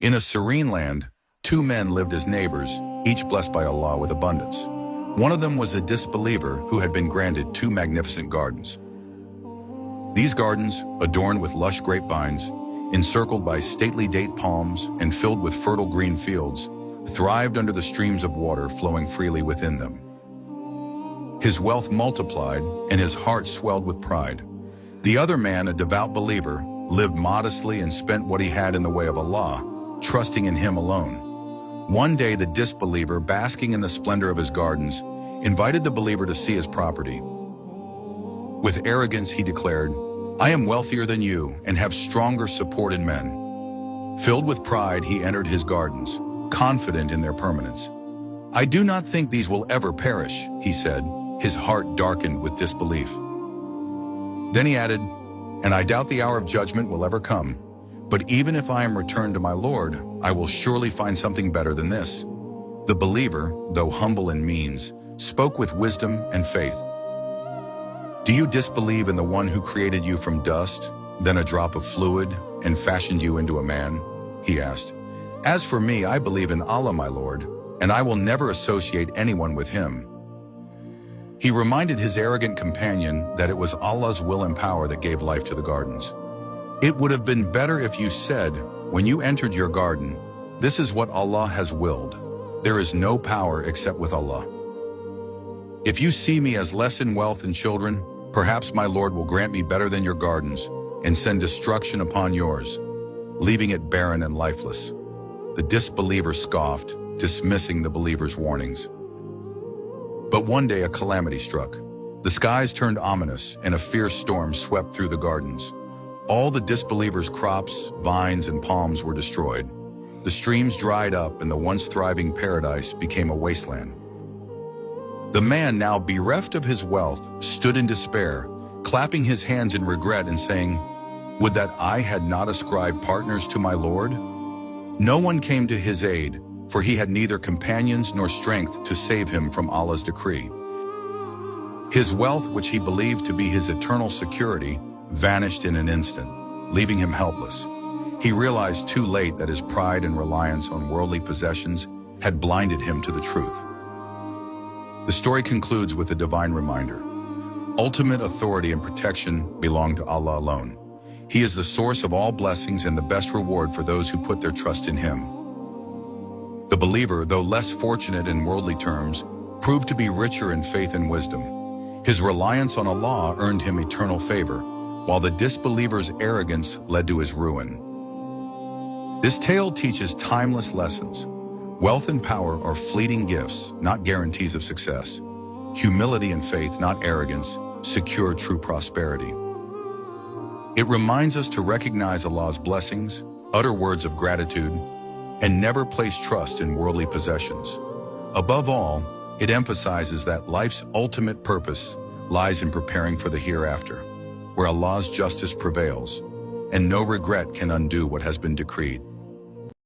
In a serene land, two men lived as neighbors, each blessed by Allah with abundance. One of them was a disbeliever who had been granted two magnificent gardens. These gardens, adorned with lush grapevines, encircled by stately date palms and filled with fertile green fields, thrived under the streams of water flowing freely within them. His wealth multiplied and his heart swelled with pride. The other man, a devout believer, lived modestly and spent what he had in the way of Allah, trusting in Him alone. One day, the disbeliever, basking in the splendor of his gardens, invited the believer to see his property. With arrogance, he declared, "I am wealthier than you and have stronger support in men." Filled with pride, he entered his gardens, confident in their permanence. "I do not think these will ever perish," he said, his heart darkened with disbelief. Then he added, "And I doubt the hour of judgment will ever come. But even if I am returned to my Lord, I will surely find something better than this." The believer, though humble in means, spoke with wisdom and faith. "Do you disbelieve in the one who created you from dust, then a drop of fluid, and fashioned you into a man?" he asked. "As for me, I believe in Allah, my Lord, and I will never associate anyone with Him." He reminded his arrogant companion that it was Allah's will and power that gave life to the gardens. "It would have been better if you said, when you entered your garden, 'This is what Allah has willed. There is no power except with Allah.' If you see me as less in wealth and children, perhaps my Lord will grant me better than your gardens and send destruction upon yours, leaving it barren and lifeless." The disbeliever scoffed, dismissing the believer's warnings. But one day a calamity struck. The skies turned ominous and a fierce storm swept through the gardens. All the disbelievers' crops, vines, and palms were destroyed. The streams dried up and the once thriving paradise became a wasteland. The man, now bereft of his wealth, stood in despair, clapping his hands in regret and saying, "Would that I had not ascribed partners to my Lord?" No one came to his aid, for he had neither companions nor strength to save him from Allah's decree. His wealth, which he believed to be his eternal security, vanished in an instant, leaving him helpless. He realized too late that his pride and reliance on worldly possessions had blinded him to the truth. The story concludes with a divine reminder. Ultimate authority and protection belong to Allah alone. He is the source of all blessings and the best reward for those who put their trust in Him. The believer, though less fortunate in worldly terms, proved to be richer in faith and wisdom. His reliance on Allah earned him eternal favor, while the disbeliever's arrogance led to his ruin. This tale teaches timeless lessons. Wealth and power are fleeting gifts, not guarantees of success. Humility and faith, not arrogance, secure true prosperity. It reminds us to recognize Allah's blessings, utter words of gratitude, and never place trust in worldly possessions. Above all, it emphasizes that life's ultimate purpose lies in preparing for the hereafter, where Allah's justice prevails, and no regret can undo what has been decreed.